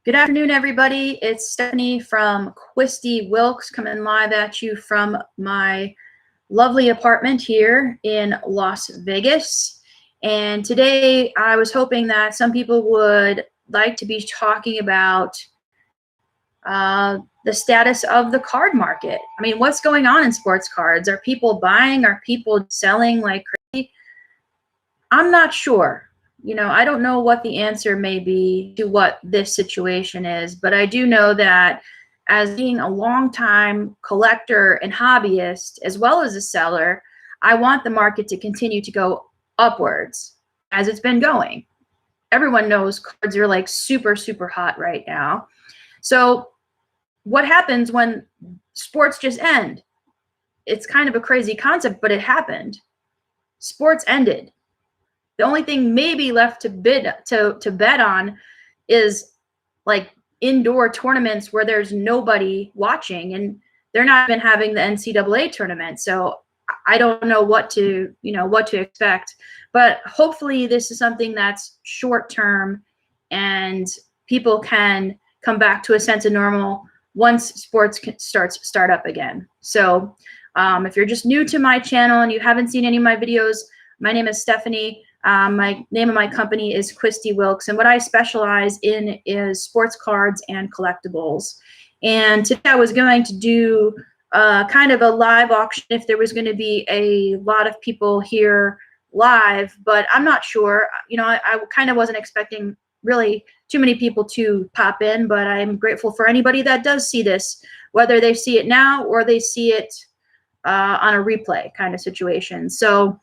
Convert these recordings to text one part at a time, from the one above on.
Good afternoon, everybody. It's Stephanie from Kwisty Wilkes coming live at you from my lovely apartment here in Las Vegas. And today I was hoping that some people would like to be talking about the status of the card market. I mean, what's going on in sports cards? Are people buying? Are people selling like crazy? I'm not sure. I don't know what the answer may be to what this situation is, but I do know that as being a longtime collector and hobbyist, as well as a seller, I want the market to continue to go upwards as it's been going. Everyone knows cards are like super, super hot right now. So what happens when sports just end? It's kind of a crazy concept, but it happened. Sports ended. The only thing maybe left to bet on is like indoor tournaments where there's nobody watching, and they're not even having the NCAA tournament. So I don't know what to expect, but hopefully this is something that's short term and people can come back to a sense of normal once sports start up again. So if you're just new to my channel and you haven't seen any of my videos, my name is Stephanie. My name of my company is Kwisty Wilkes, and what I specialize in is sports cards and collectibles. And today I was going to do kind of a live auction if there was going to be a lot of people here live, but I'm not sure. I kind of wasn't expecting really too many people to pop in, but I'm grateful for anybody that does see this, whether they see it now or they see it on a replay kind of situation. So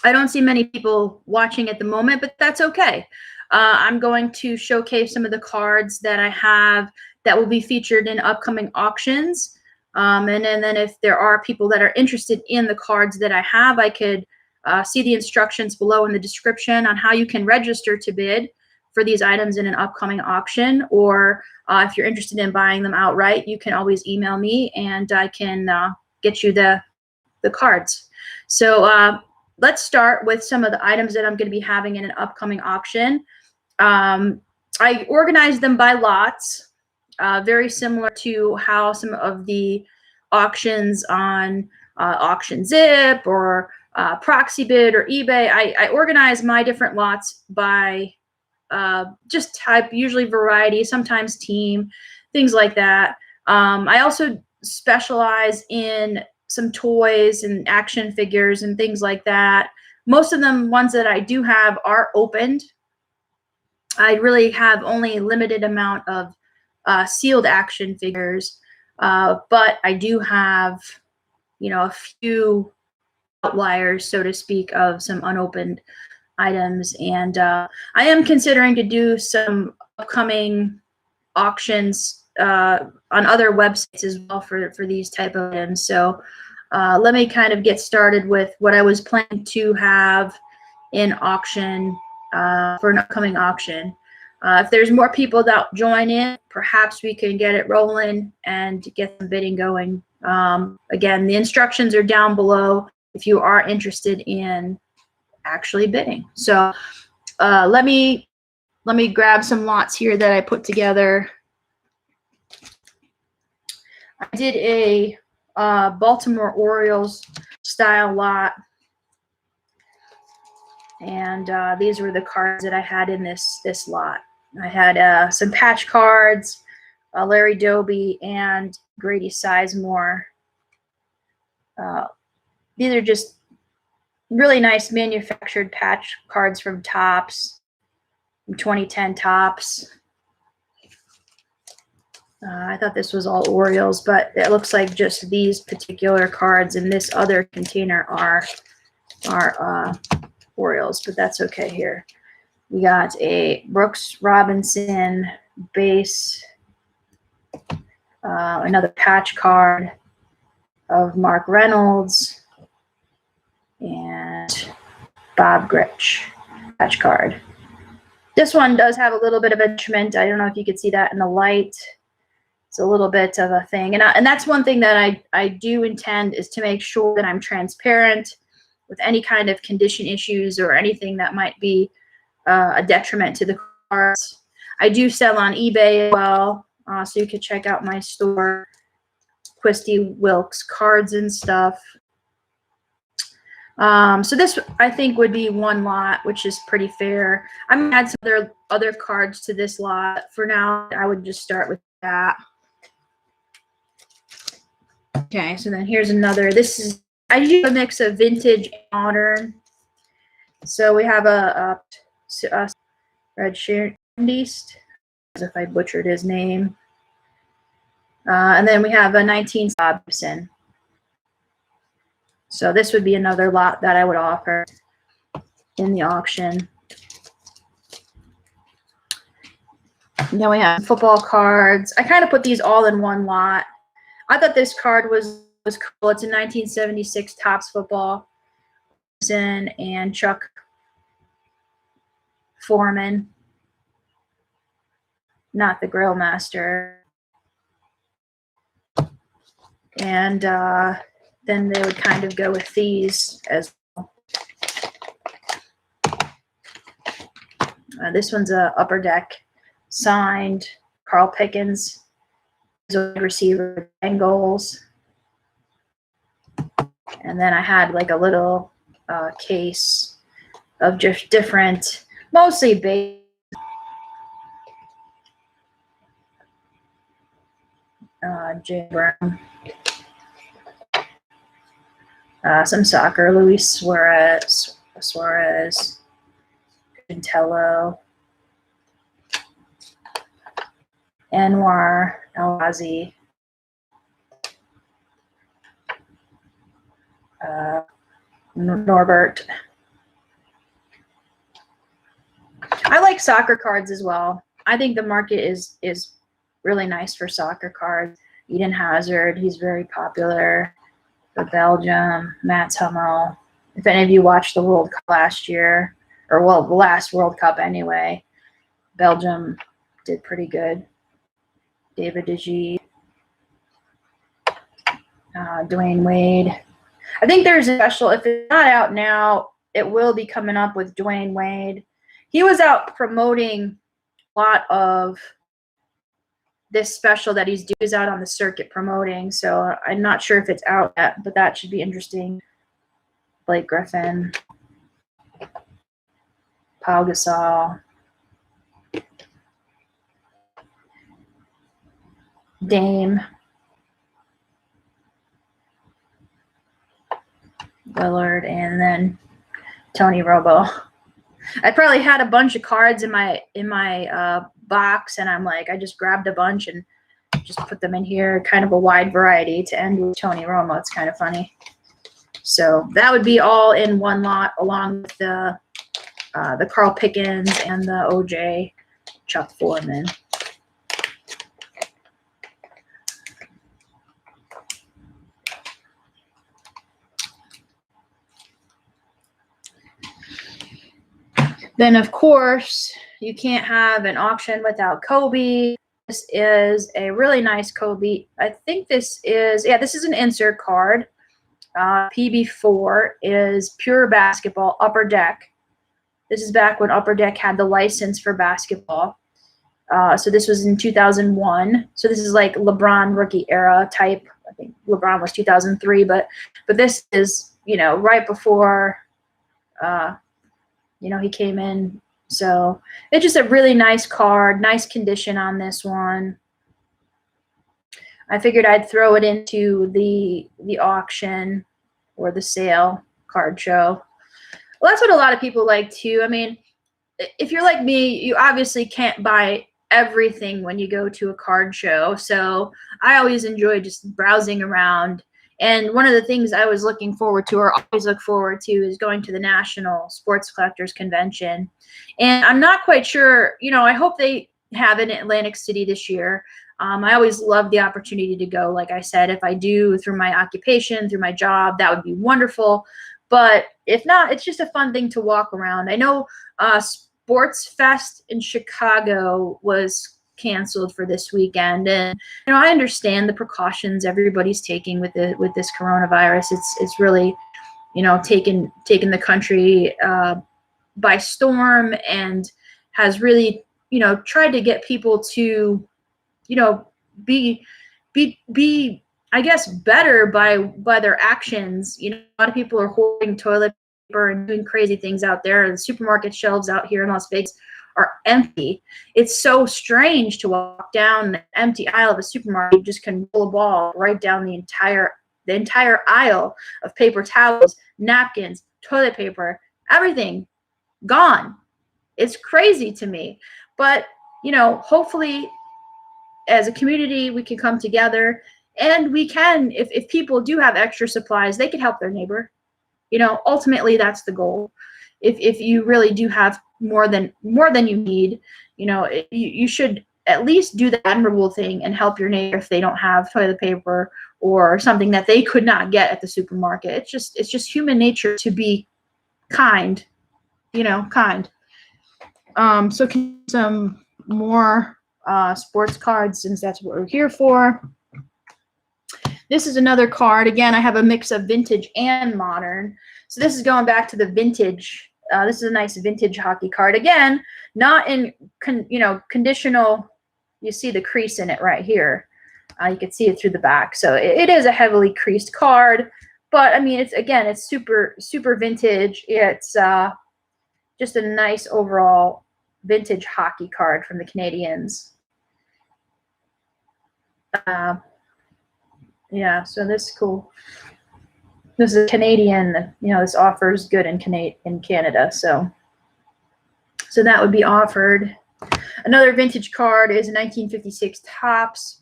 I don't see many people watching at the moment, but that's okay. I'm going to showcase some of the cards that I have that will be featured in upcoming auctions. And then if there are people that are interested in the cards that I have, I could see the instructions below in the description on how you can register to bid for these items in an upcoming auction. Or if you're interested in buying them outright, you can always email me and I can get you the cards. So let's start with some of the items that I'm going to be having in an upcoming auction. I organized them by lots, very similar to how some of the auctions on Auction Zip or Proxy Bid or eBay, I organize my different lots by just type, usually variety, sometimes team, things like that. I also specialize in some toys and action figures and things like that. Most of them, ones that I do have, are opened. I really have only a limited amount of sealed action figures, but I do have, a few outliers, so to speak, of some unopened items. And I am considering to do some upcoming auctions on other websites as well for these type of items. So let me kind of get started with what I was planning to have in auction for an upcoming auction. If there's more people that join in, perhaps we can get it rolling and get some bidding going. Again, the instructions are down below if you are interested in actually bidding. So let me grab some lots here that I put together. I did a Baltimore Orioles style lot, and these were the cards that I had in this lot. I had some patch cards, Larry Doby and Grady Sizemore. These are just really nice manufactured patch cards from Topps, from 2010 Topps. I thought this was all Orioles, but it looks like just these particular cards in this other container are Orioles, but that's okay here. We got a Brooks Robinson base, another patch card of Mark Reynolds, and Bob Gritch patch card. This one does have a little bit of attachment. I don't know if you could see that in the light. It's a little bit of a thing. And that's one thing that I do intend is to make sure that I'm transparent with any kind of condition issues or anything that might be a detriment to the cards. I do sell on eBay as well, so you can check out my store, Kwisty Wilkes Cards and Stuff. So this, I think, would be one lot, which is pretty fair. I'm going to add some other cards to this lot. For now, I would just start with that. Okay, so then here's another. This is, I use a mix of vintage and modern. So we have a Red Shandist, as if I butchered his name. And then we have a 19 Robson. So this would be another lot that I would offer in the auction. And then we have football cards. I kind of put these all in one lot. I thought this card was cool. It's a 1976 Topps football. And Chuck Foreman, not the Grill Master. And then they would kind of go with these as well. This one's a Upper Deck signed Carl Pickens, receiver Bengals. And then I had like a little case of just different, mostly base. Jay Brown. Some soccer, Luis Suarez, Cantello, Anwar El-Ghazi, Norbert. I like soccer cards as well. I think the market is really nice for soccer cards. Eden Hazard, he's very popular. For Belgium, Mats Hummel. If any of you watched the World Cup last year, or well, the last World Cup anyway, Belgium did pretty good. David De Gea, Dwayne Wade. I think there's a special, if it's not out now, it will be coming up with Dwayne Wade. He was out promoting a lot of this special that he's out on the circuit promoting, so I'm not sure if it's out yet, but that should be interesting. Blake Griffin, Pau Gasol, Dame, Willard, and then Tony Romo. I probably had a bunch of cards in my box, and I'm like, I just grabbed a bunch and just put them in here, kind of a wide variety to end with Tony Romo. It's kind of funny. So that would be all in one lot, along with the Carl Pickens and the OJ Chuck Foreman. Then, of course, you can't have an auction without Kobe. This is a really nice Kobe. I think this is, yeah, this is an insert card. PB4 is pure basketball, Upper Deck. This is back when Upper Deck had the license for basketball. So this was in 2001. So this is like LeBron rookie era type. I think LeBron was 2003, but this is, you know, right before you know, he came in. So it's just a really nice card, nice condition on this one. I figured I'd throw it into the auction or the sale card show. Well, that's what a lot of people like too. I mean, if you're like me, you obviously can't buy everything when you go to a card show. So I always enjoy just browsing around. And one of the things I was looking forward to, or always look forward to, is going to the National Sports Collectors Convention. And I'm not quite sure, you know, I hope they have it in Atlantic City this year. I always love the opportunity to go. Like I said, if I do through my occupation, through my job, that would be wonderful. But if not, it's just a fun thing to walk around. I know Sports Fest in Chicago was canceled for this weekend, and you know, I understand the precautions everybody's taking with this coronavirus. It's really, you know, taken the country by storm, and has really you know, tried to get people to, you know, be I guess better by their actions. You know, a lot of people are hoarding toilet paper and doing crazy things out there. The supermarket shelves out here in Las Vegas are empty. It's so strange to walk down an empty aisle of a supermarket. You just can roll a ball right down the entire aisle of paper towels, napkins, toilet paper, everything gone. It's crazy to me. But, you know, hopefully as a community, we can come together, and we can, if people do have extra supplies, they can help their neighbor. You know, ultimately that's the goal. If you really do have more than you need, you know, you should at least do the admirable thing and help your neighbor if they don't have toilet paper or something that they could not get at the supermarket. It's just human nature to be kind, you know, kind. So some more sports cards, since that's what we're here for. This is another card. Again, I have a mix of vintage and modern. So this is going back to the vintage. This is a nice vintage hockey card. Again, not in conditional. You see the crease in it right here. You can see it through the back. So it is a heavily creased card, but I mean, it's super vintage. It's just a nice overall vintage hockey card from the Canadiens. Yeah, so this is cool. This is a Canadian, you know, this offer is good in Canada, so that would be offered. Another vintage card is a 1956 Topps,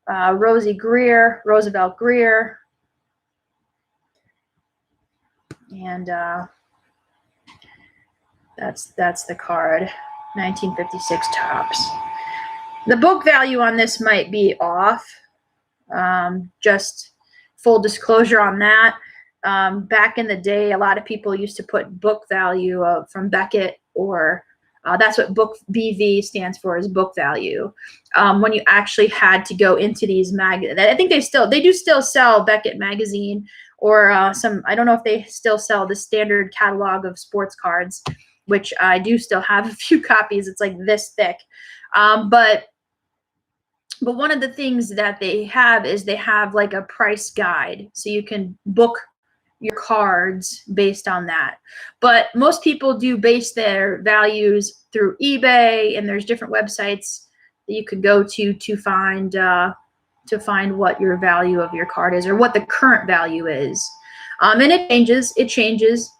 Roosevelt Greer, and that's the card, 1956 Topps. The book value on this might be off. Just full disclosure on that. Back in the day, a lot of people used to put book value from Beckett, or that's what book BV stands for, is book value. When you actually had to go into these magazines, I think they do still sell Beckett magazine, or some, I don't know if they still sell the standard catalog of sports cards, which I do still have a few copies. It's like this thick. But one of the things that they have is they have like a price guide, so you can book your cards based on that. But most people do base their values through eBay, and there's different websites that you could go to find what your value of your card is, or what the current value is. And it changes.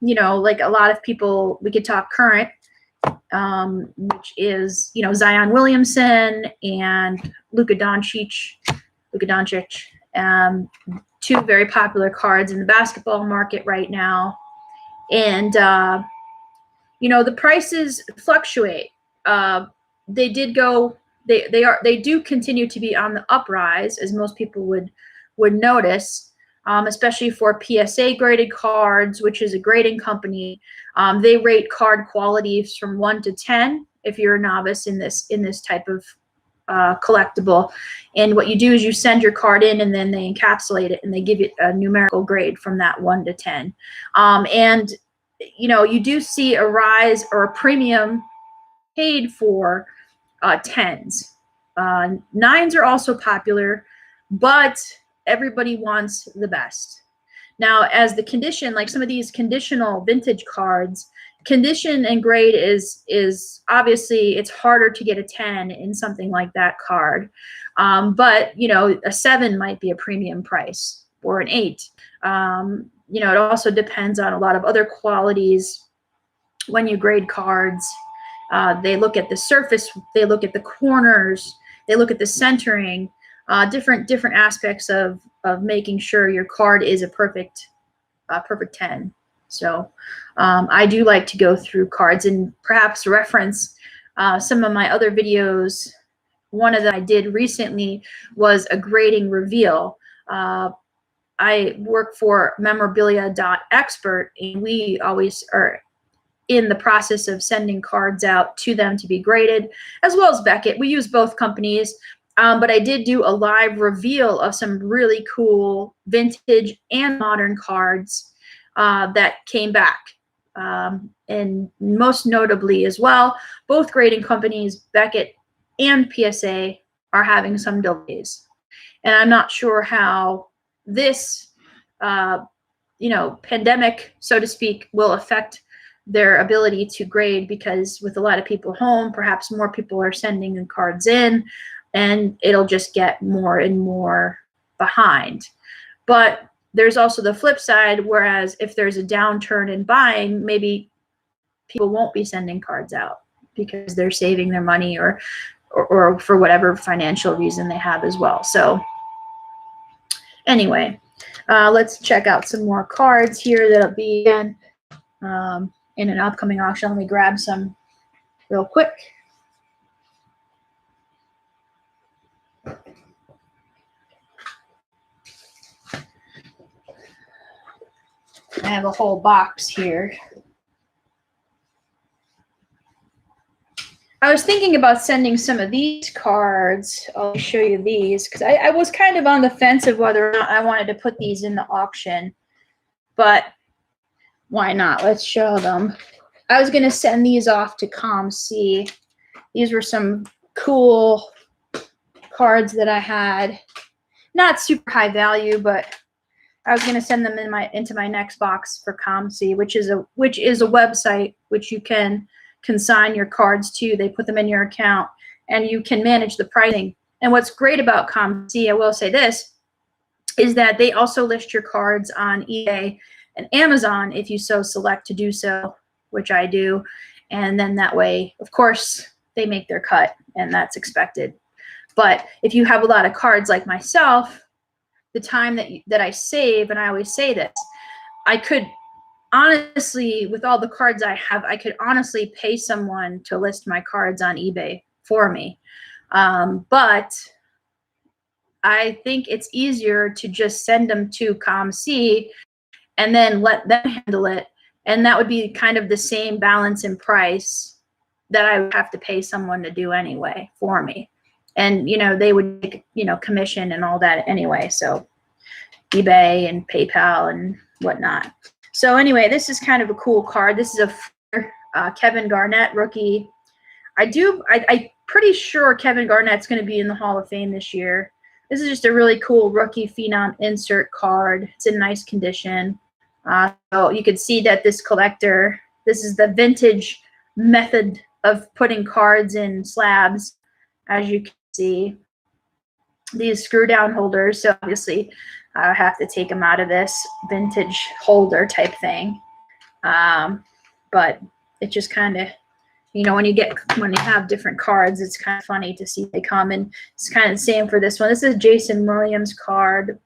You know, like a lot of people, we could talk current, which is, you know, Zion Williamson and Luka Doncic, two very popular cards in the basketball market right now. And, you know, the prices fluctuate. They do continue to be on the uprise, as most people would notice. Especially for PSA graded cards, which is a grading company. They rate card qualities from 1 to 10 if you're a novice in this type of collectible. And what you do is you send your card in, and then they encapsulate it, and they give you a numerical grade from that 1 to 10. And you know, you do see a rise or a premium paid for 10s. 9s are also popular, but everybody wants the best. Now, as the condition, like some of these conditional vintage cards, condition and grade is obviously, it's harder to get a 10 in something like that card. But, you know, a 7 might be a premium price, or an 8. You know, it also depends on a lot of other qualities when you grade cards. They look at the surface, they look at the corners, they look at the centering. Different aspects of making sure your card is a perfect 10. So I do like to go through cards and perhaps reference some of my other videos. One of them I did recently was a grading reveal. I work for memorabilia.expert, and we always are in the process of sending cards out to them to be graded, as well as Beckett. We use both companies. But I did do a live reveal of some really cool vintage and modern cards that came back. and most notably as well, both grading companies, Beckett and PSA, are having some delays. And I'm not sure how this, pandemic, so to speak, will affect their ability to grade, because with a lot of people home, perhaps more people are sending the cards in, and it'll just get more and more behind. But there's also the flip side, whereas if there's a downturn in buying, maybe people won't be sending cards out because they're saving their money or for whatever financial reason they have as well. So anyway, let's check out some more cards here that'll be in an upcoming auction. Let me grab some real quick. I have a whole box here. I was thinking about sending some of these cards. I'll show you these, because I was kind of on the fence of whether or not I wanted to put these in the auction, but why not? Let's show them. I was going to send these off to ComC. These were some cool cards that I had. Not super high value, but I was going to send them into my next box for ComC, which is a website which you can consign your cards to. They put them in your account, and you can manage the pricing. And what's great about ComC, I will say this, is that they also list your cards on eBay and Amazon if you so select to do so, which I do. And then that way, of course, they make their cut, and that's expected. But if you have a lot of cards like myself, the time that I save, and I always say this, I could honestly, with all the cards I have, I could honestly pay someone to list my cards on eBay for me. But I think it's easier to just send them to ComC and then let them handle it. And that would be kind of the same balance in price that I would have to pay someone to do anyway for me. And, they would take, commission and all that anyway. So eBay and PayPal and whatnot. So anyway, this is kind of a cool card. This is a Kevin Garnett rookie. I'm pretty sure Kevin Garnett's going to be in the Hall of Fame this year. This is just a really cool rookie phenom insert card. It's in nice condition. So you can see that this collector, this is the vintage method of putting cards in slabs, as you can see. These screw down holders, so obviously I have to take them out of this vintage holder type thing. But it just kind of, when you have different cards, it's kind of funny to see they come, and it's kind of the same for this one. This is Jason Williams card.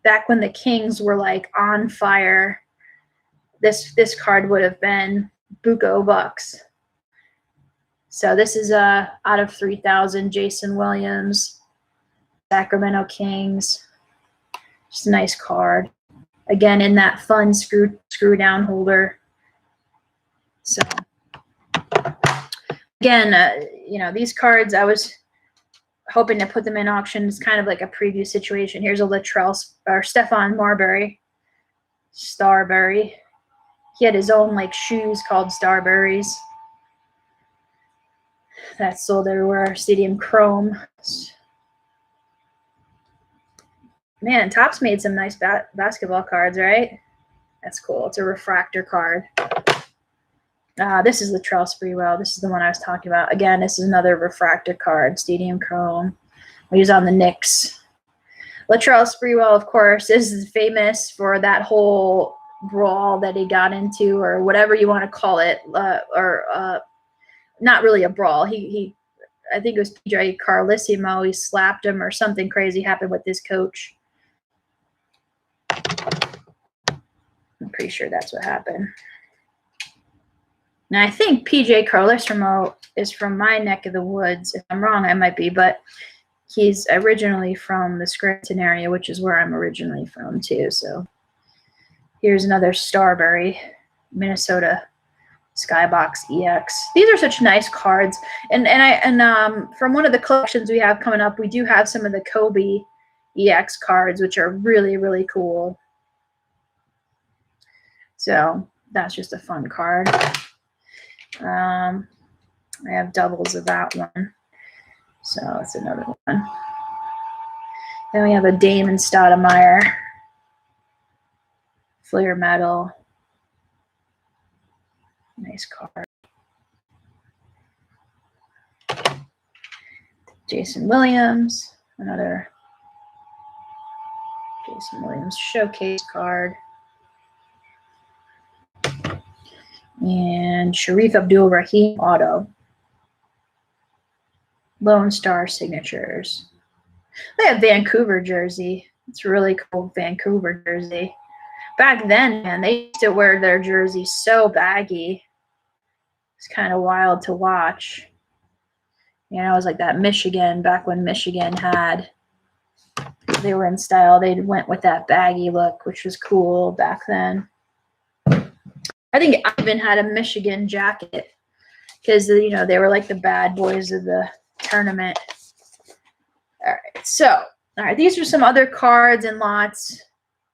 Back when the Kings were like on fire, this card would have been buco bucks. So this is out of 3,000, Jason Williams, Sacramento Kings. Just a nice card. Again, in that fun screw down holder. So again, these cards, I was hoping to put them in auction. It's kind of like a preview situation. Here's a Latrell or Stephon Marbury, Starbury. He had his own shoes called Starburys. That's sold everywhere. Stadium Chrome. Man, Topps made some nice basketball cards, right? That's cool. It's a refractor card. This is Latrell Sprewell. This is the one I was talking about. Again, this is another refractor card, Stadium Chrome. He's on the Knicks. Latrell Sprewell, of course, is famous for that whole brawl that he got into, or whatever you want to call it, not really a brawl. I think it was PJ Carlissimo. He slapped him, or something crazy happened with his coach. I'm pretty sure that's what happened. Now, I think PJ Carlissimo is from my neck of the woods. If I'm wrong, I might be, but he's originally from the Scranton area, which is where I'm originally from too. So here's another Starbury, Minnesota Skybox EX. These are such nice cards. And from one of the collections we have coming up, we do have some of the Kobe EX cards, which are really, really cool. So That's just a fun card. I have doubles of that one. So that's another one. Then we have a Damon Stoudemire. Flair Metal. Nice card. Jason Williams. Another Jason Williams showcase card. And Sharif Abdul-Rahim auto. Lone Star signatures. They have Vancouver jersey. It's a really cool Vancouver jersey. Back then, man, they used to wear their jerseys so baggy. It's kind of wild to watch. You know, it was like that Michigan, back when Michigan had, they were in style. They went with that baggy look, which was cool back then. I think I even had a Michigan jacket because, you know, they were like the bad boys of the tournament. All right, so, all right, these are some other cards and lots.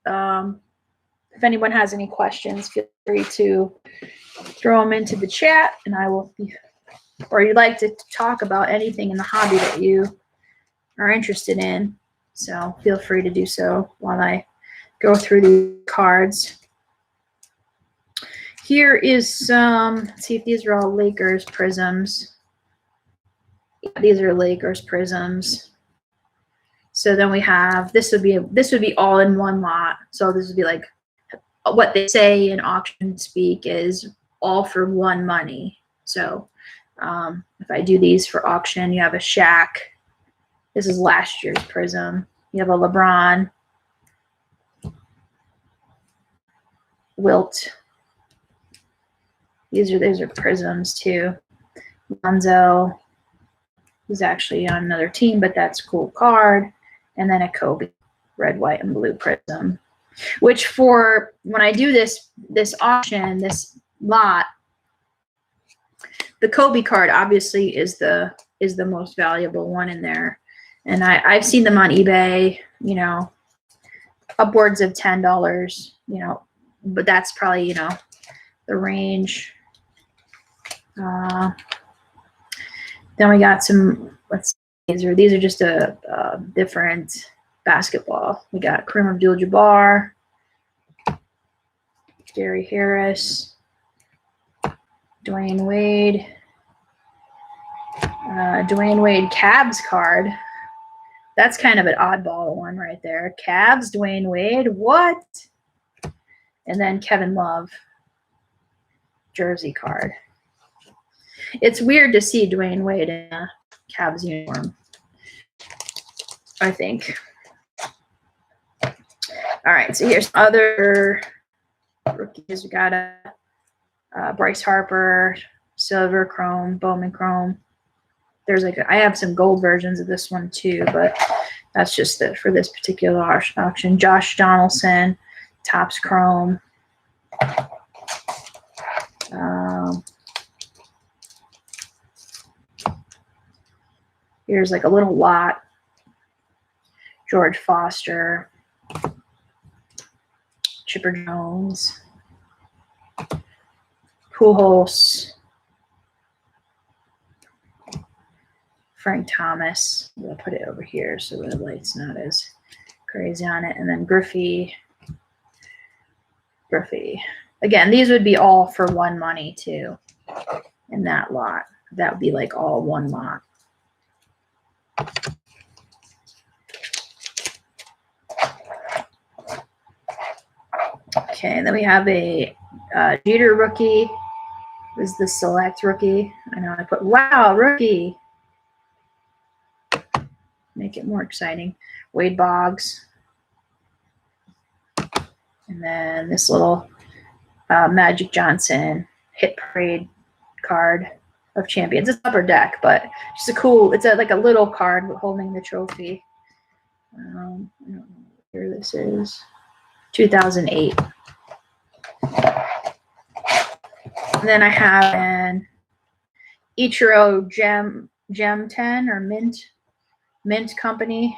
If anyone has any questions, feel free to throw them into the chat, and I will be, or you'd like to talk about anything in the hobby that you are interested in. So feel free to do so while I go through the cards. Here is some, let's see if these are all Lakers prisms. Yeah, these are Lakers prisms. So then we have, this would be all in one lot. So this would be like what they say in auction speak is all for one money. So if I do these for auction, you have a Shaq. This is last year's prism. You have a LeBron, Wilt. These are prisms too. Lonzo is actually on another team, but that's a cool card. And then a Kobe, red, white, and blue prism. Which for when I do this auction, this lot, the Kobe card obviously is the most valuable one in there. And I've seen them on eBay, you know, upwards of $10, you know, but that's probably, you know, the range. Then we got some, these are just a different basketball. We got Kareem Abdul-Jabbar, Gary Harris, Dwayne Wade, Cavs card. That's kind of an oddball one right there. Cavs, Dwayne Wade, what? And then Kevin Love, jersey card. It's weird to see Dwayne Wade in a Cavs uniform, I think. All right, so here's other rookies. We got a Bryce Harper, silver chrome, Bowman chrome. There's like I have some gold versions of this one too, but that's just for this particular auction. Josh Donaldson, Topps chrome. Here's like a little lot. George Foster, Chipper Jones, Pujols, Frank Thomas. I'm going to put it over here so the light's not as crazy on it. And then Griffey. Again, these would be all for one money too in that lot. That would be like all one lot. Okay, and then we have a Jeter rookie. This is the select rookie. I know I put, wow, rookie. Make it more exciting. Wade Boggs. And then this little Magic Johnson Hit Parade card of champions. It's upper deck, but just a cool, it's like a little card holding the trophy. I don't know what year this is. 2008. And then I have an Ichiro Gem 10 or Mint Company.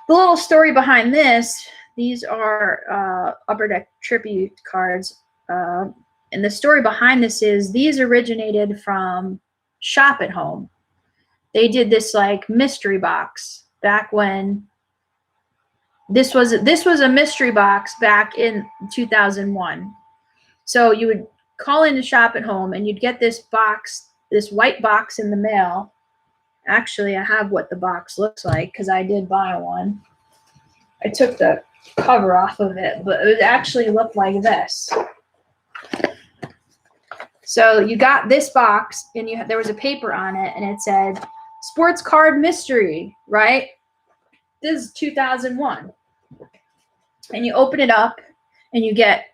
The little story behind this, these are Upper Deck tribute cards. And the story behind this is these originated from Shop at Home. They did this like mystery box back when this was a mystery box back in 2001. So you would call in to Shop at Home and you'd get this box, this white box in the mail. Actually, I have what the box looks like because I did buy one. I took the cover off of it, but it actually looked like this. So you got this box and there was a paper on it and it said sports card mystery, right? This is 2001. And you open it up and you get,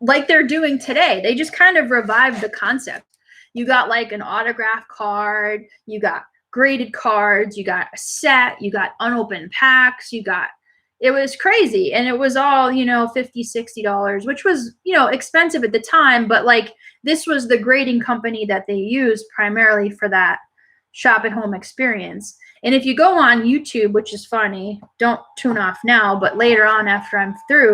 like they're doing today, they just kind of revived the concept. You got like an autograph card, you got graded cards, you got a set, you got unopened packs, it was crazy. And it was all, $50, $60, which was, expensive at the time, but like this was the grading company that they used primarily for that Shop at Home experience. And if you go on YouTube, which is funny, don't tune off now, but later on after I'm through,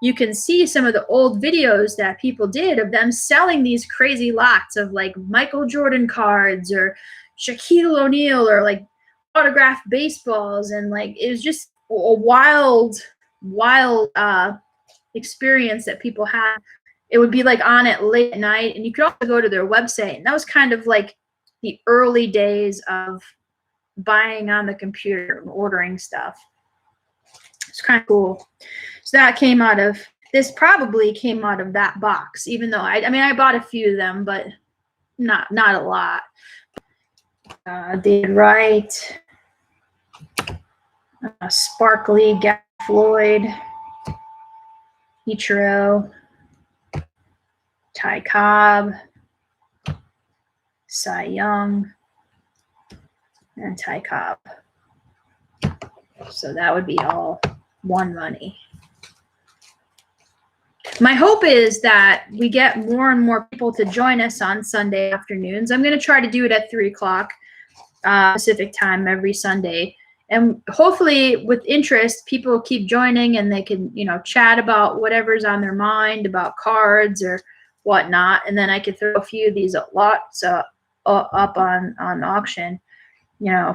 you can see some of the old videos that people did of them selling these crazy lots of like Michael Jordan cards or Shaquille O'Neal or like autographed baseballs. And like, it was just a wild experience that people had. It would be like on at late at night, and you could also go to their website. And that was kind of like the early days of buying on the computer and ordering stuff. It's kind of cool. So that came out of, this probably came out of that box, even though I bought a few of them, but not a lot. David Wright, Sparkly, Gary Floyd, Ichiro, Ty Cobb, Cy Young, and Ty Cobb. So that would be all one money. My hope is that we get more and more people to join us on Sunday afternoons. I'm going to try to do it at 3 o'clock Pacific time every Sunday. And hopefully with interest, people will keep joining and they can, chat about whatever's on their mind about cards or whatnot. And then I could throw a few of these lots up on auction.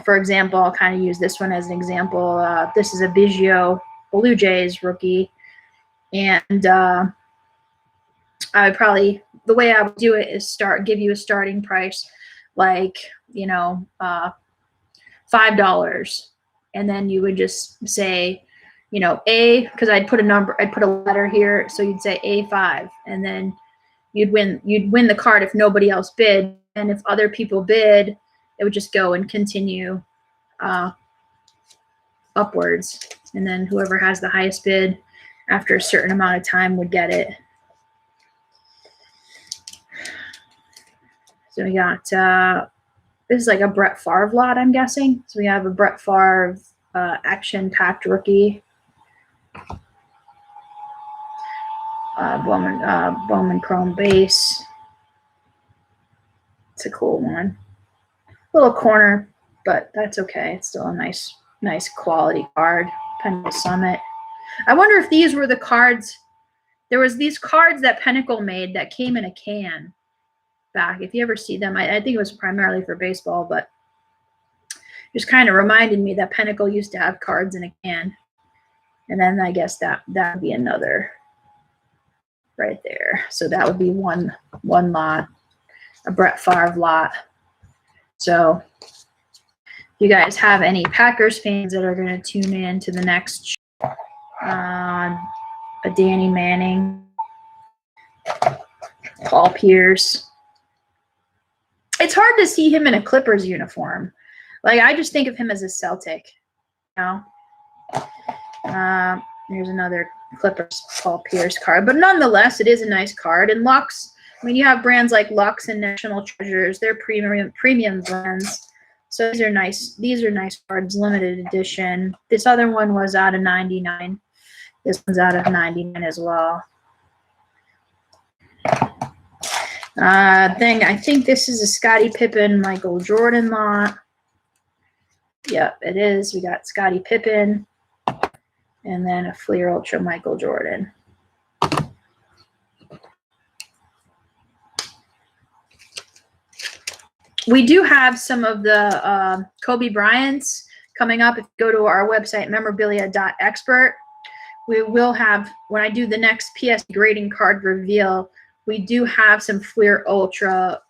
For example, I'll kind of use this one as an example. This is a Biggio Blue Jays rookie. And I would probably, the way I would do it is give you a starting price, like, $5. And then you would just say, A, because I'd put a letter here. So you'd say A5, and then you'd win the card if nobody else bid. And if other people bid, it would just go and continue upwards. And then whoever has the highest bid after a certain amount of time would get it. So we got, this is like a Brett Favre lot, I'm guessing. So we have a Brett Favre action-packed rookie. Bowman Chrome base. It's a cool one. Little corner, but that's okay. It's still a nice quality card. Pinnacle Summit. I wonder if these were the cards. There was these cards that Pinnacle made that came in a can back. If you ever see them, I think it was primarily for baseball, but just kind of reminded me that Pinnacle used to have cards in a can. And then I guess that would be another right there. So that would be one lot, a Brett Favre lot. So if you guys have any Packers fans that are going to tune in to the next show, a Danny Manning, Paul Pierce. It's hard to see him in a Clippers uniform. Like, I just think of him as a Celtic. There's another Clippers Paul Pierce card. But nonetheless, it is a nice card. And Lux, you have brands like Lux and National Treasures. They're premium brands. So these are nice. These are nice cards, limited edition. This other one was out of 99. This one's out of 99 as well. I think this is a Scottie Pippen, Michael Jordan lot. Yep, it is. We got Scottie Pippen and then a Fleer Ultra Michael Jordan. We do have some of the Kobe Bryants coming up. If you go to our website, memorabilia.expert, we will have, when I do the next PS grading card reveal, we do have some Fleer Ultra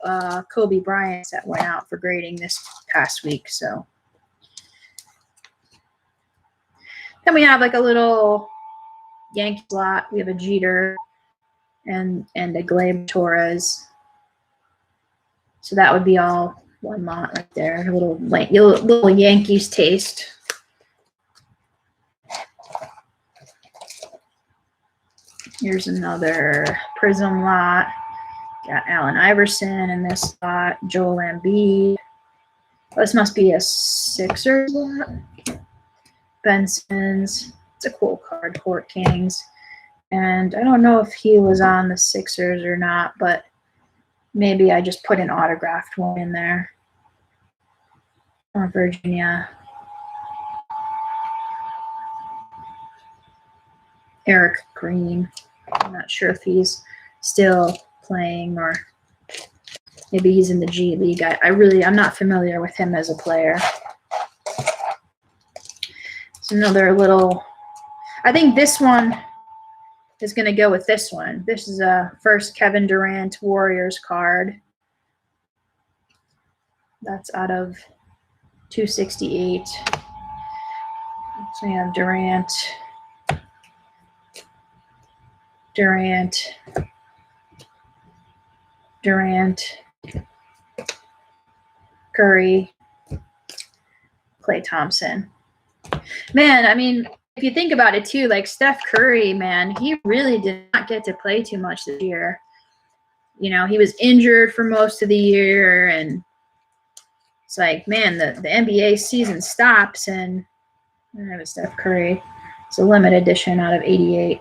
Kobe Bryants that went out for grading this past week. So then we have like a little Yankee lot. We have a Jeter and a Gleyber Torres. So that would be all one lot right there. A little Yankees taste. Here's another Prism lot. Got Allen Iverson in this lot. Joel Embiid. Oh, this must be a Sixers lot. Ben Simmons. It's a cool card. Court Kings. And I don't know if he was on the Sixers or not, but maybe I just put an autographed one in there. Or Virginia. Eric Green. I'm not sure if he's still playing or maybe he's in the G League. I'm not familiar with him as a player. It's another little, I think this one is going to go with this one. This is a first Kevin Durant Warriors card. That's out of 268. So we have Durant, Curry, Klay Thompson. Man, I mean, if you think about it too, like Steph Curry, man, he really did not get to play too much this year. You know, he was injured for most of the year, and it's like, man, the NBA season stops, and I have a Steph Curry. It's a limited edition out of 88.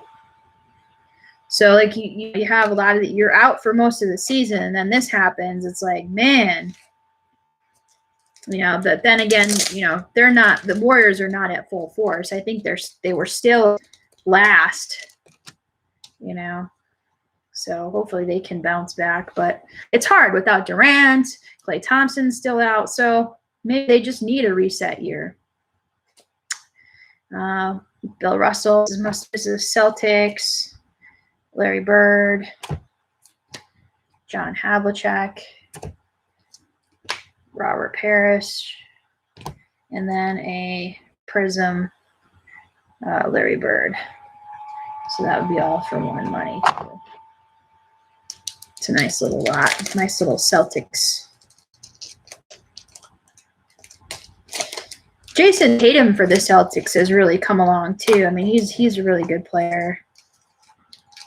So, like, you have a lot of you're out for most of the season, and then this happens. It's like, man, you know. But then again, you know, the Warriors are not at full force. I think they were still last, you know. So hopefully they can bounce back. But it's hard without Durant. Klay Thompson's still out. So maybe they just need a reset year. Bill Russell is the Celtics. Larry Bird, John Havlicek, Robert Parrish, and then a Prism Larry Bird. So that would be all for one money. It's a nice little lot. Nice little Celtics. Jason Tatum for the Celtics has really come along too. I mean, he's a really good player.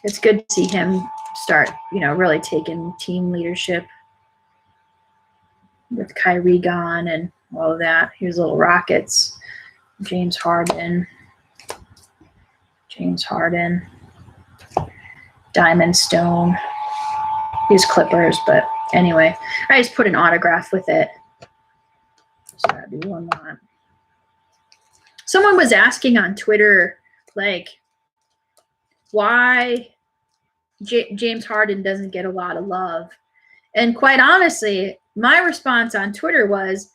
It's good to see him start, you know, really taking team leadership with Kyrie gone and all of that. Here's little Rockets. James Harden. Diamond Stone. He's Clippers, but anyway, I just put an autograph with it. So that'd be one lot. Someone was asking on Twitter, like, why James Harden doesn't get a lot of love. And quite honestly, my response on Twitter was,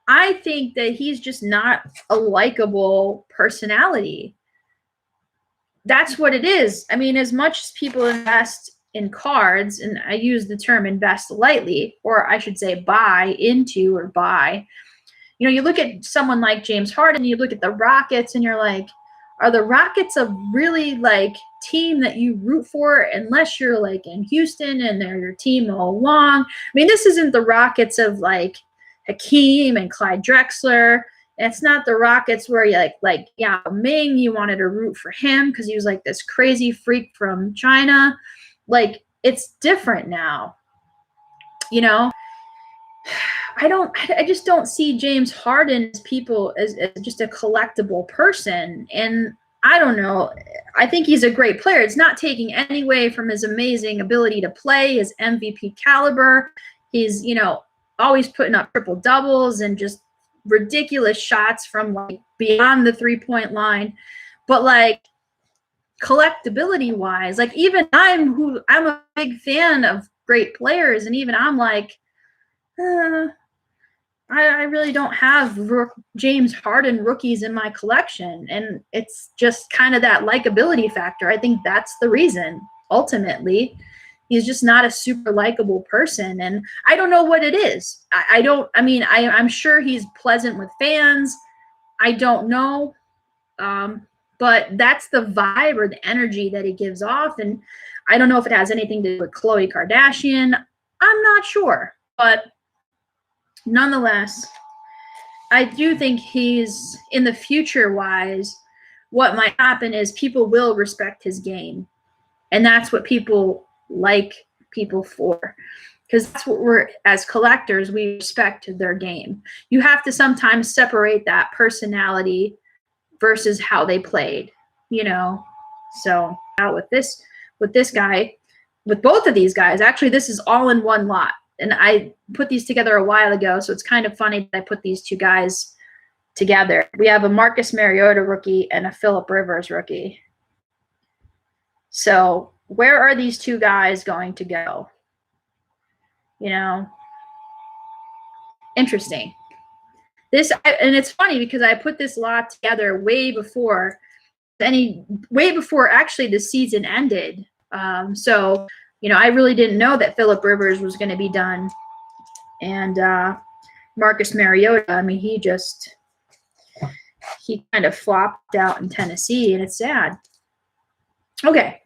I think that he's just not a likable personality. That's what it is. I mean, as much as people invest in cards, and I use the term invest lightly, or I should say buy into or buy, you know, you look at someone like James Harden, you look at the Rockets, and you're like, are the Rockets a really, like, team that you root for unless you're, like, in Houston and they're your team all along? I mean, this isn't the Rockets of, like, Hakeem and Clyde Drexler. It's not the Rockets where you like Yao Ming, you wanted to root for him because he was, like, this crazy freak from China. Like, it's different now, you know? I just don't see James Harden as just a collectible person. And I don't know. I think he's a great player. It's not taking any away from his amazing ability to play, his MVP caliber. He's, you know, always putting up triple doubles and just ridiculous shots from, like, beyond the 3-point line. But, like, collectability wise, like, even I'm a big fan of great players, and even I'm like, I really don't have James Harden rookies in my collection. And it's just kind of that likability factor. I think that's the reason, ultimately. He's just not a super likable person. And I don't know what it is. I'm sure he's pleasant with fans. I don't know. But that's the vibe or the energy that he gives off. And I don't know if it has anything to do with Khloe Kardashian. I'm not sure. But nonetheless, I do think he's, in the future wise, what might happen is people will respect his game. And that's what people like people for. Because that's what we're, as collectors, we respect their game. You have to sometimes separate that personality versus how they played, you know. So out with this guy, with both of these guys, actually this is all in one lot. And I put these together a while ago, so it's kind of funny that I put these two guys together. We have a Marcus Mariota rookie and a Phillip Rivers rookie. So where are these two guys going to go? You know, interesting. And it's funny because I put this lot together way before actually the season ended. So, you know, I really didn't know that Phillip Rivers was going to be done. And Marcus Mariota, I mean, he kind of flopped out in Tennessee, and it's sad. Okay.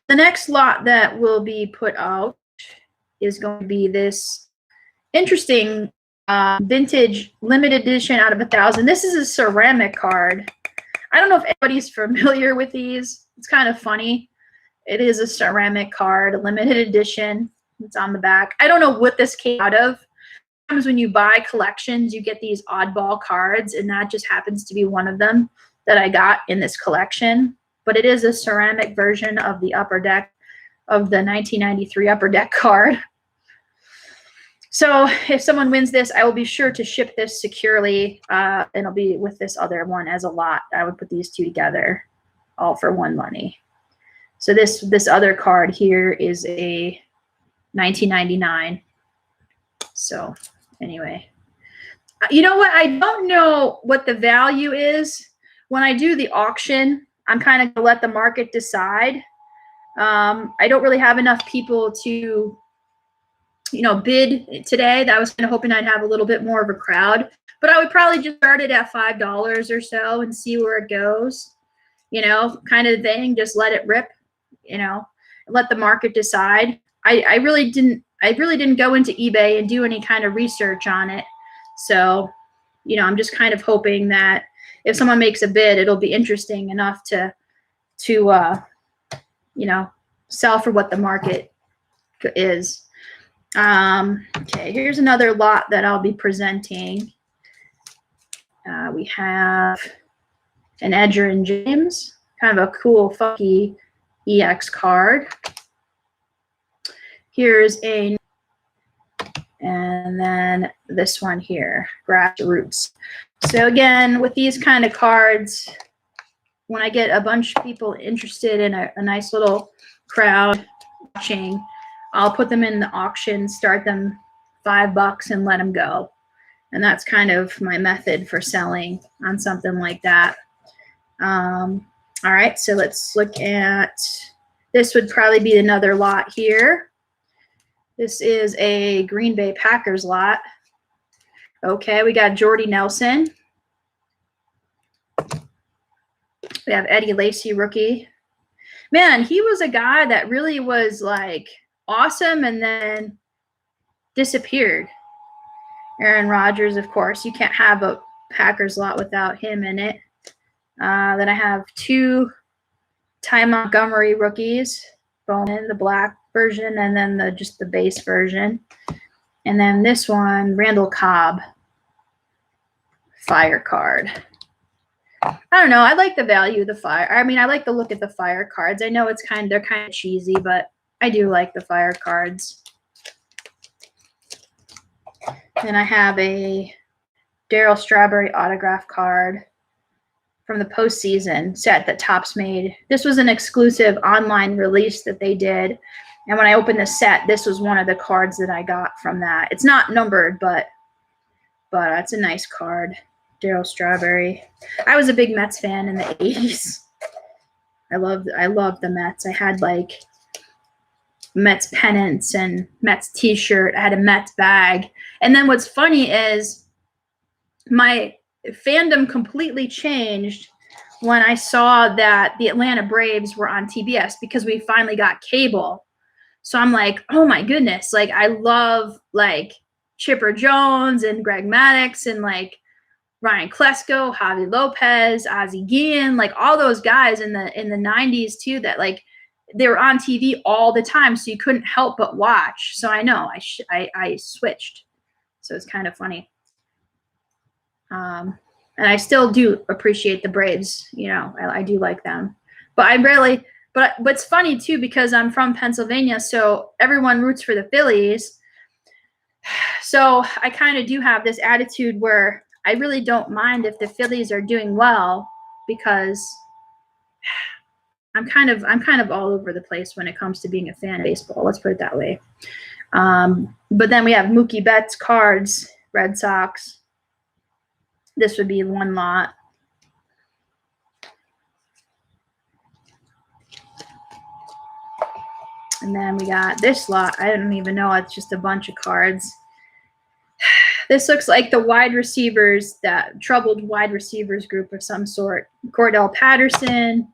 The next lot that will be put out is going to be this interesting vintage limited edition out of 1,000. This is a ceramic card. I don't know if anybody's familiar with these. It's kind of funny. It is a ceramic card, a limited edition. It's on the back. I don't know what this came out of. Sometimes when you buy collections, you get these oddball cards, and that just happens to be one of them that I got in this collection. But it is a ceramic version of the Upper Deck, of the 1993 Upper Deck card. So if someone wins this, I will be sure to ship this securely, and it'll be with this other one as a lot. I would put these two together, all for one money. So this other card here is a 1999. So anyway, you know what? I don't know what the value is. When I do the auction, I'm kind of going to let the market decide. I don't really have enough people to, you know, bid today. I was kind of hoping I'd have a little bit more of a crowd, but I would probably just start it at $5 or so and see where it goes, you know, kind of thing. Just let it rip, you know, let the market decide. I really didn't go into eBay and do any kind of research on it. So, you know, I'm just kind of hoping that if someone makes a bid, it'll be interesting enough to you know, sell for what the market is. Okay, here's another lot that I'll be presenting. We have an Edger and James, kind of a cool, funky EX card. Here's and then this one here, Grassroots. So again, with these kind of cards, when I get a bunch of people interested in a nice little crowd watching, I'll put them in the auction, start them $5 and let them go. And that's kind of my method for selling on something like that. All right, so let's look at, this would probably be another lot here. This is a Green Bay Packers lot. Okay, we got Jordy Nelson. We have Eddie Lacy rookie. Man, he was a guy that really was like awesome and then disappeared. Aaron Rodgers, of course. You can't have a Packers lot without him in it. Then I have two Ty Montgomery rookies. Bowman, the black version, and then just the base version. And then this one, Randall Cobb. Fire card. I don't know. I like the value of the fire. I mean, I like the look at the fire cards. I know they're kind of cheesy, but I do like the fire cards. Then I have a Darryl Strawberry autograph card from the postseason set that Topps made. This was an exclusive online release that they did. And when I opened the set, this was one of the cards that I got from that. It's not numbered, but it's a nice card. Darryl Strawberry. I was a big Mets fan in the 80s. I loved the Mets. I had like Mets pennants and Mets t-shirt. I had a Mets bag. And then what's funny is my fandom completely changed when I saw that the Atlanta Braves were on TBS because we finally got cable. So I'm like, oh my goodness, like I love like Chipper Jones and Greg Maddux and like Ryan Klesko, Javi Lopez, Ozzie Guillen, like all those guys in the 90s too, that like they were on TV all the time, so you couldn't help but watch. So I know I switched. So it's kind of funny. And I still do appreciate the Braves. You know, I do like them, but I rarely. But it's funny too because I'm from Pennsylvania, so everyone roots for the Phillies. So I kind of do have this attitude where I really don't mind if the Phillies are doing well because I'm kind of all over the place when it comes to being a fan of baseball. Let's put it that way. But then we have Mookie Betts cards, Red Sox. This would be one lot. And then we got this lot. I don't even know. It's just a bunch of cards. This looks like the wide receivers, that troubled wide receivers group of some sort. Cordell Patterson.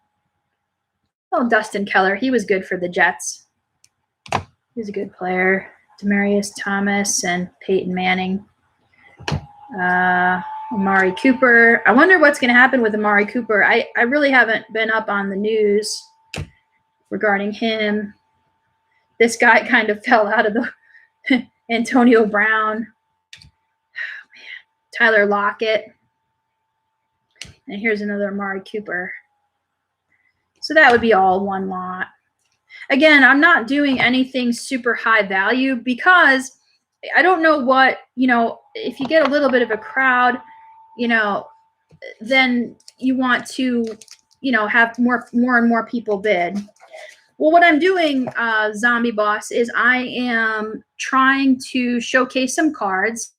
Oh, Dustin Keller. He was good for the Jets. He was a good player. Demaryius Thomas and Peyton Manning. Amari Cooper. I wonder what's going to happen with Amari Cooper. I really haven't been up on the news regarding him. This guy kind of fell out of the Antonio Brown. Oh, man. Tyler Lockett. And here's another Amari Cooper. So that would be all one lot. Again, I'm not doing anything super high value because I don't know what, you know, if you get a little bit of a crowd, you know, then you want to, you know, have more and more people bid. Well, what I'm doing, Zombie Boss, is I am trying to showcase some cards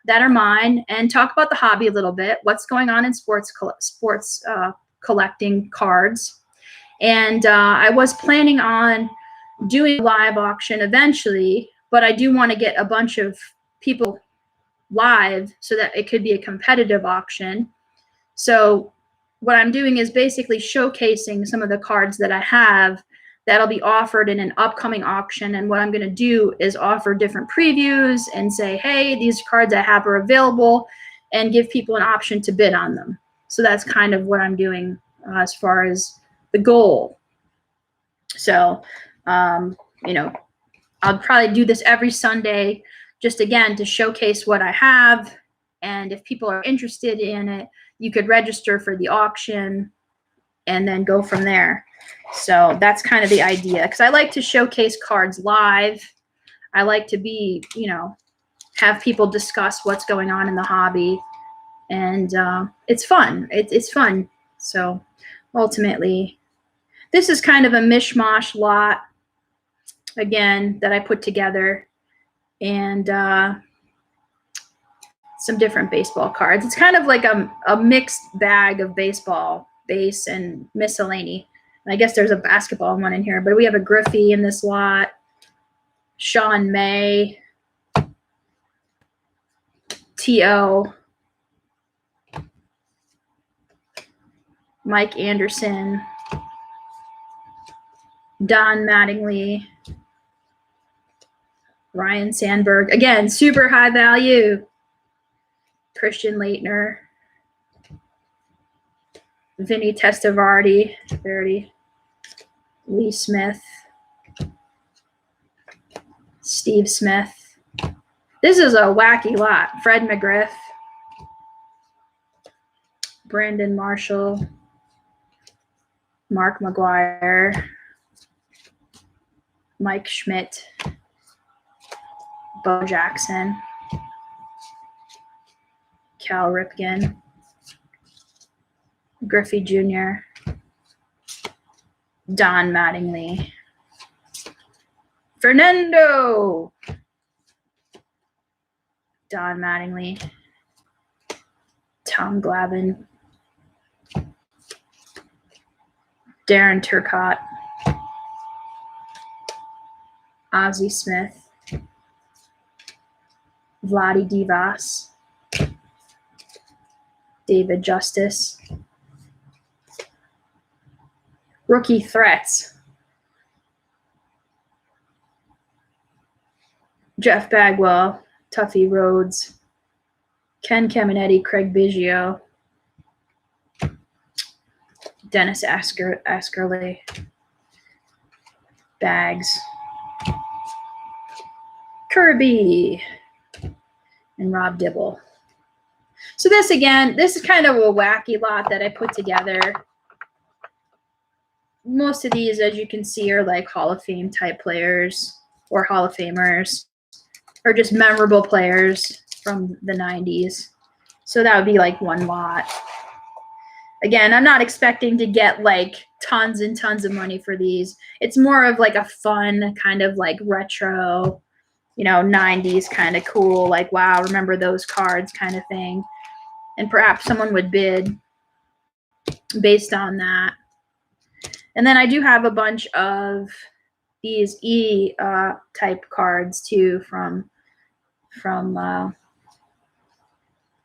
that are mine and talk about the hobby a little bit, what's going on in sports collecting cards. And I was planning on doing a live auction eventually, but I do want to get a bunch of people live so that it could be a competitive auction. So what I'm doing is basically showcasing some of the cards that I have that'll be offered in an upcoming auction. And what I'm going to do is offer different previews and say, hey, these cards I have are available, and give people an option to bid on them. So that's kind of what I'm doing as far as the goal. So, you know, I'll probably do this every Sunday, just again to showcase what I have. And if people are interested in it, you could register for the auction and then go from there. So that's kind of the idea, because I like to showcase cards live. I like to be, you know, have people discuss what's going on in the hobby, and it's fun. It's fun. So ultimately, this is kind of a mishmash lot, again, that I put together, and some different baseball cards. It's kind of like a mixed bag of baseball base and miscellany. And I guess there's a basketball one in here, but we have a Griffey in this lot, Sean May, T.O., Mike Anderson, Don Mattingly, Ryan Sandberg. Again, super high value. Christian Laettner, Vinny Testaverde, Lee Smith, Steve Smith. This is a wacky lot. Fred McGriff, Brandon Marshall, Mark McGuire, Mike Schmidt, Bo Jackson, Cal Ripken, Griffey Jr., Don Mattingly, Fernando. Don Mattingly. Tom Glavine. Darren Turcotte. Ozzie Smith. Vladi Divas. David Justice. Rookie threats. Jeff Bagwell, Tuffy Rhodes, Ken Caminetti, Craig Biggio, Dennis Askerley, Bags, Kirby, and Rob Dibble. So this is kind of a wacky lot that I put together. Most of these, as you can see, are like Hall of Fame type players or Hall of Famers or just memorable players from the 90s. So that would be like one lot. Again, I'm not expecting to get like tons and tons of money for these. It's more of like a fun kind of like retro, 90s kind of cool, like, wow, remember those cards kind of thing. And perhaps someone would bid based on that. And then I do have a bunch of these type cards too from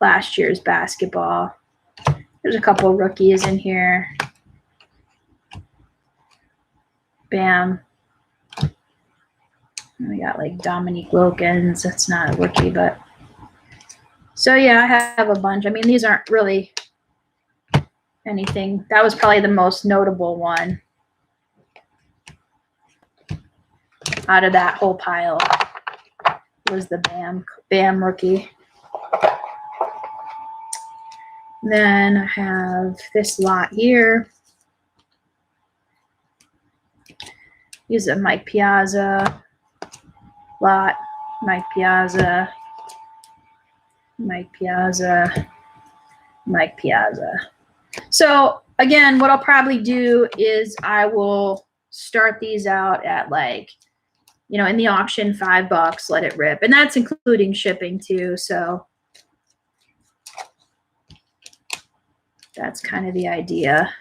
last year's basketball. There's a couple rookies in here. Bam. We got like Dominique Wilkins. That's not a rookie, but so yeah, I have a bunch. I mean, these aren't really anything. That was probably the most notable one out of that whole pile. Was the Bam rookie. Then I have this lot here. Use a Mike Piazza lot. Mike Piazza. Mike Piazza. Mike Piazza. So again, what I'll probably do is I will start these out at like, in the auction, $5, let it rip. And that's including shipping too. So that's kind of the idea.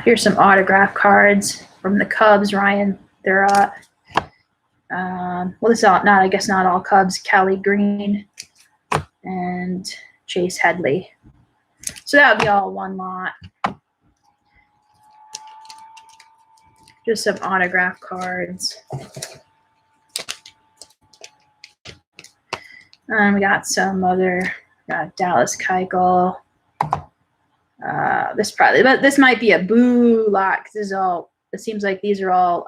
Here's some autograph cards from the Cubs. Ryan, they're well, this is not, I guess not all Cubs. Kelly Green and Chase Headley. So that would be all one lot. Just some autograph cards. We got some other, Dallas Keuchel. This might be a boo lot because it seems like these are all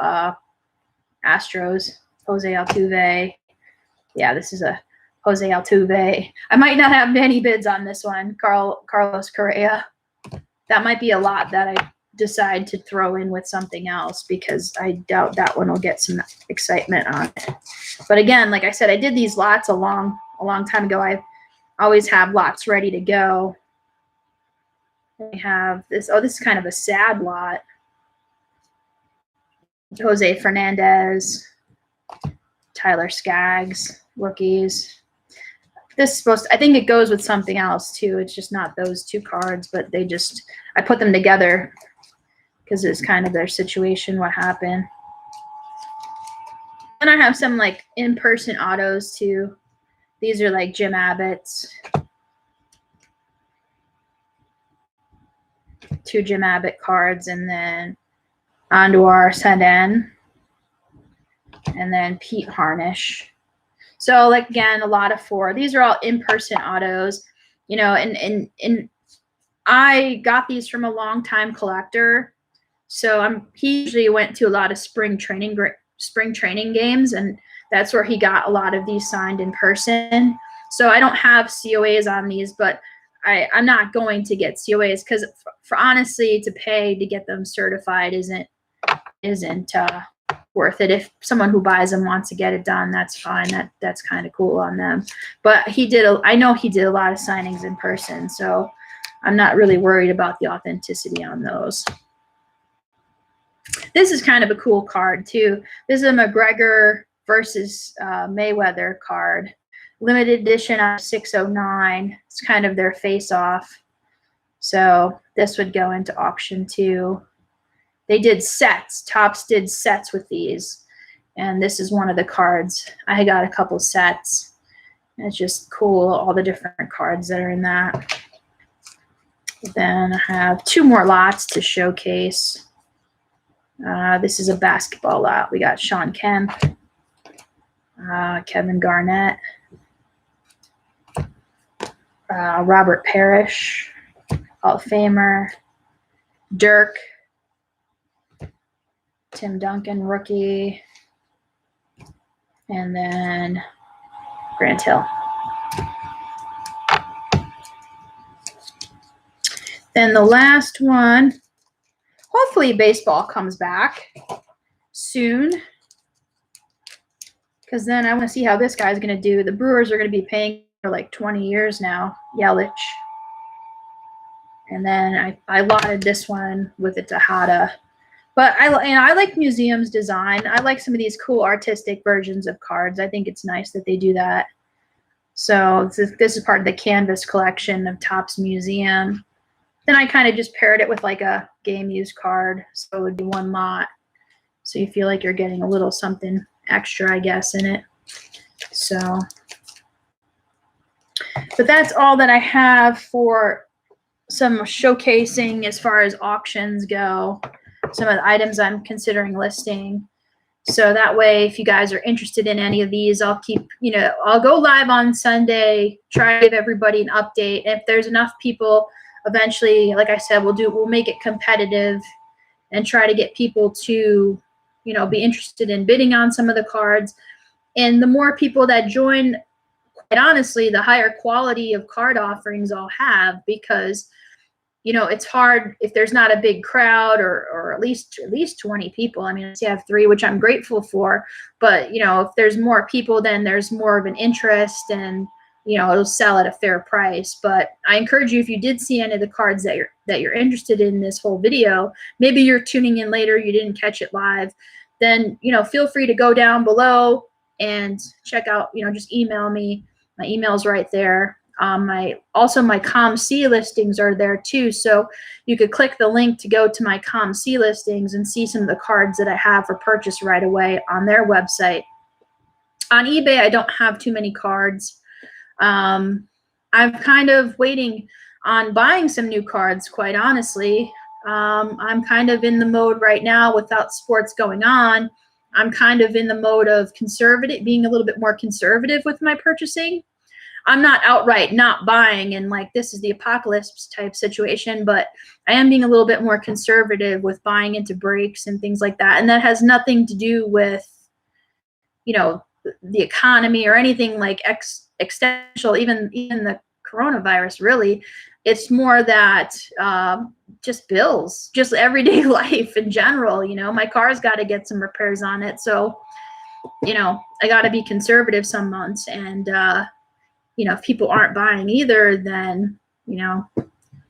Astros. Jose Altuve. Yeah, this is a Jose Altuve. I might not have many bids on this one. Carlos Correa. That might be a lot that I decide to throw in with something else because I doubt that one will get some excitement on it. But again, like I said, I did these lots a long time ago. I always have lots ready to go. We have this. Oh, this is kind of a sad lot. Jose Fernandez, Tyler Skaggs, rookies. This is supposed to, I think it goes with something else too. It's just not those two cards, but I put them together because it's kind of their situation, what happened. And I have some like in-person autos too. These are like Jim Abbott's. 2 Jim Abbott cards, and then Anduar Sadan, and then Pete Harnish. So like again, a lot of 4. These are all in-person autos, and I got these from a long-time collector. So he usually went to a lot of spring training games, and that's where he got a lot of these signed in person. So I don't have COAs on these, but I'm not going to get COAs because for honestly to pay to get them certified isn't worth it. If someone who buys them wants to get it done, that's fine. That's kind of cool on them. But I know he did a lot of signings in person, so I'm not really worried about the authenticity on those. This is kind of a cool card too. This is a McGregor versus Mayweather card. Limited edition of 609. It's kind of their face-off. So this would go into auction too. They did sets. Topps did sets with these. And this is one of the cards. I got a couple sets. And it's just cool, all the different cards that are in that. Then I have 2 more lots to showcase. This is a basketball lot. We got Sean Kemp, Kevin Garnett, Robert Parrish, Hall of Famer, Dirk, Tim Duncan, rookie, and then Grant Hill. Then the last one, hopefully baseball comes back soon, because then I want to see how this guy's going to do. The Brewers are going to be paying for like 20 years now, Yelich. And then I lotted this one with a Tejada. But I like museums design. I like some of these cool artistic versions of cards. I think it's nice that they do that. So this is part of the canvas collection of Topps Museum. Then I kind of just paired it with like a game used card. So it would be 1 lot. So you feel like you're getting a little something extra, I guess, in it. So, but that's all that I have for some showcasing as far as auctions go. Some of the items I'm considering listing. So that way, if you guys are interested in any of these, I'll keep, I'll go live on Sunday, try to give everybody an update. And if there's enough people, eventually, like I said, we'll make it competitive and try to get people to, be interested in bidding on some of the cards. And the more people that join, quite honestly, the higher quality of card offerings I'll have, because it's hard if there's not a big crowd or at least 20 people. I mean, I have 3, which I'm grateful for. But, if there's more people, then there's more of an interest and, it'll sell at a fair price. But I encourage you, if you did see any of the cards that you're interested in this whole video, maybe you're tuning in later, you didn't catch it live, then, feel free to go down below and check out, just email me. My email's right there. My ComC listings are there too, so you could click the link to go to my ComC listings and see some of the cards that I have for purchase right away on their website. On eBay, I don't have too many cards. I'm kind of waiting on buying some new cards, quite honestly. I'm kind of in the mode right now without sports going on. I'm kind of in the mode of being a little bit more conservative with my purchasing. I'm not outright not buying and like this is the apocalypse type situation, but I am being a little bit more conservative with buying into breaks and things like that. And that has nothing to do with, the economy or anything like existential, even the coronavirus, really. It's more that just bills, just everyday life in general. My car's got to get some repairs on it. So, I got to be conservative some months. And, if people aren't buying either, then,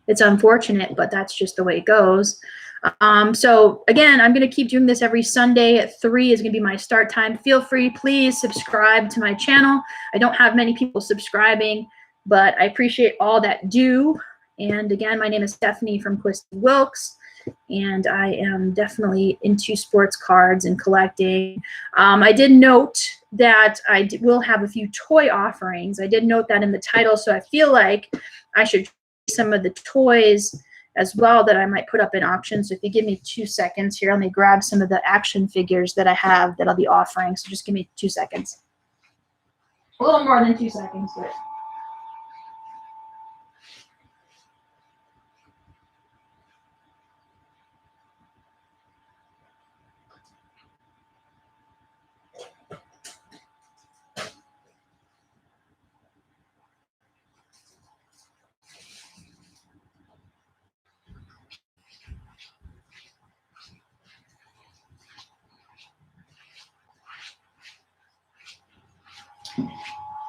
it's unfortunate, but that's just the way it goes. So again, I'm going to keep doing this every Sunday at 3 is going to be my start time. Feel free, please subscribe to my channel. I don't have many people subscribing, but I appreciate all that do. And again, my name is Stephanie from Kwisty Wilkes, and I am definitely into sports cards and collecting. I did note that I will have a few toy offerings. I did note that in the title, so I feel like I should some of the toys as well that I might put up in auction. So if you give me 2 seconds here, let me grab some of the action figures that I have that I'll be offering. So just give me 2 seconds. A little more than 2 seconds, but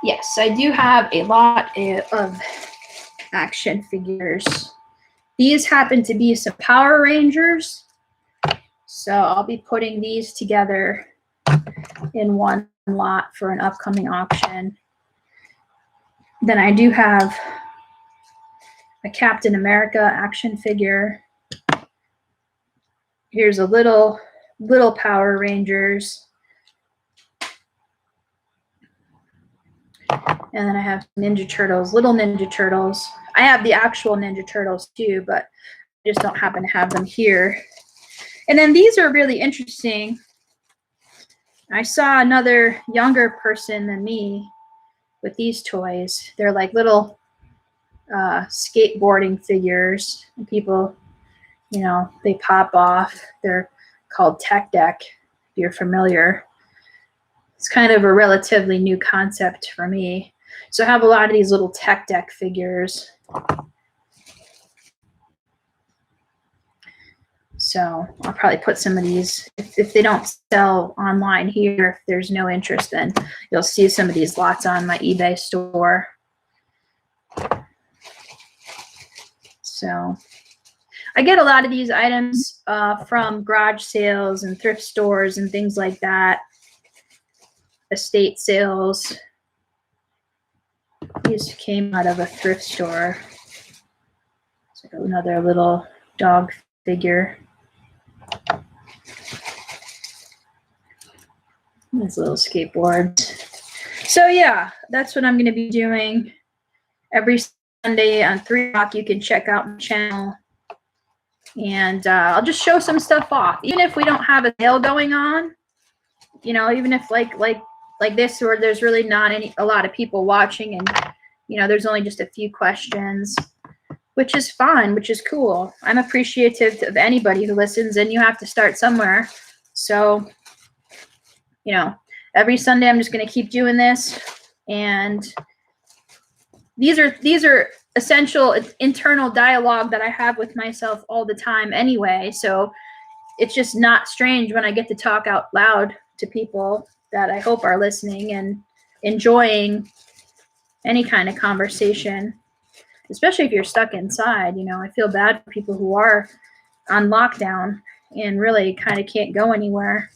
yes, I do have a lot of action figures. These happen to be some Power Rangers. So I'll be putting these together in one lot for an upcoming auction. Then I do have a Captain America action figure. Here's a little Power Rangers. And then I have Ninja Turtles, little Ninja Turtles. I have the actual Ninja Turtles too, but I just don't happen to have them here. And then these are really interesting. I saw another younger person than me with these toys. They're like little skateboarding figures. And people, you know, they pop off. They're called Tech Deck, if you're familiar. It's kind of a relatively new concept for me. So I have a lot of these little Tech Deck figures. So I'll probably put some of these, if they don't sell online here, if there's no interest, then you'll see some of these lots on my eBay store. So I get a lot of these items from garage sales and thrift stores and things like that, estate sales. These came out of a thrift store. It's like another little dog figure. These little skateboards. So yeah, that's what I'm going to be doing every Sunday on 3 o'clock. You can check out my channel, and I'll just show some stuff off. Even if we don't have a sale going on, you know, even if like this, where there's really not a lot of people watching, and you know, there's only just a few questions, which is fine, which is cool. I'm appreciative of anybody who listens, and you have to start somewhere. So, you know, every Sunday I'm just going to keep doing this, and these are essential internal dialogue that I have with myself all the time anyway. So it's just not strange when I get to talk out loud to people that I hope are listening and enjoying any kind of conversation, especially if you're stuck inside. You know, I feel bad for people who are on lockdown and really kind of can't go anywhere.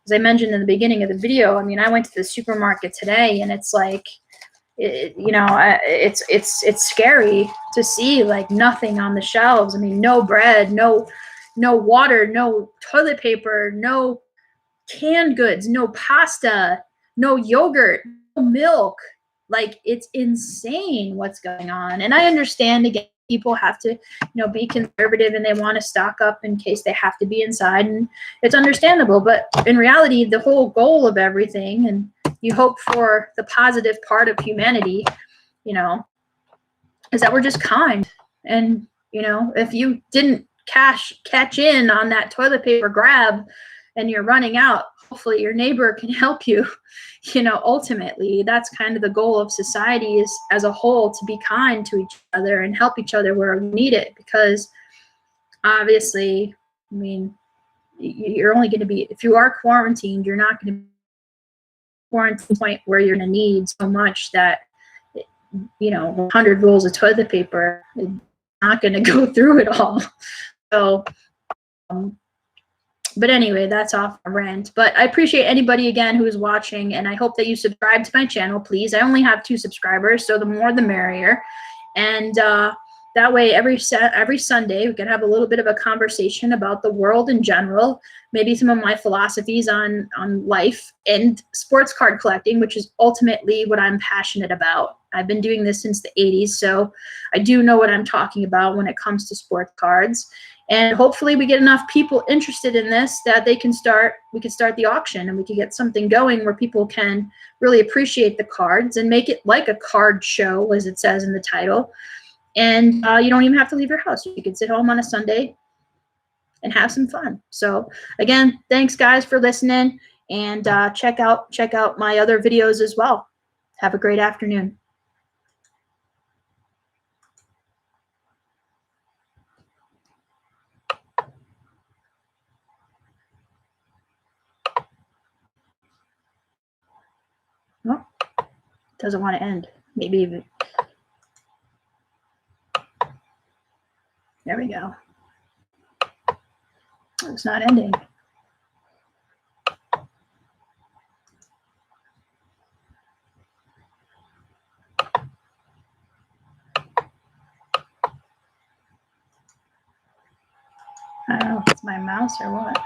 As I mentioned in the beginning of the video, I mean, I went to the supermarket today, and it's like, it's scary to see like nothing on the shelves. I mean, no bread, no water, no toilet paper, no canned goods, no pasta, no yogurt, no milk. Like, it's insane what's going on. And I understand, again, people have to, be conservative, and they want to stock up in case they have to be inside, and it's understandable. But in reality, the whole goal of everything, and you hope for the positive part of humanity, is that we're just kind. And, if you didn't catch in on that toilet paper grab and you're running out, hopefully your neighbor can help you. Ultimately, that's kind of the goal of society is, as a whole, to be kind to each other and help each other where we need it. Because obviously, I mean, you're only going to be, if you are quarantined, you're not going to be quarantined to the point where you're going to need so much that, 100 rolls of toilet paper is not going to go through it all. So, but anyway, that's off a rant. But I appreciate anybody, again, who is watching, and I hope that you subscribe to my channel, please. I only have 2 subscribers, so the more the merrier. And that way, every Sunday, we can have a little bit of a conversation about the world in general, maybe some of my philosophies on life and sports card collecting, which is ultimately what I'm passionate about. I've been doing this since the 80s, so I do know what I'm talking about when it comes to sports cards. And hopefully we get enough people interested in this that we can start the auction, and we can get something going where people can really appreciate the cards and make it like a card show, as it says in the title. And you don't even have to leave your house. You can sit home on a Sunday and have some fun. So again, thanks guys for listening, and check out my other videos as well. Have a great afternoon. Oh, doesn't want to end. Maybe even. There we go. It's not ending. I don't know if it's my mouse or what.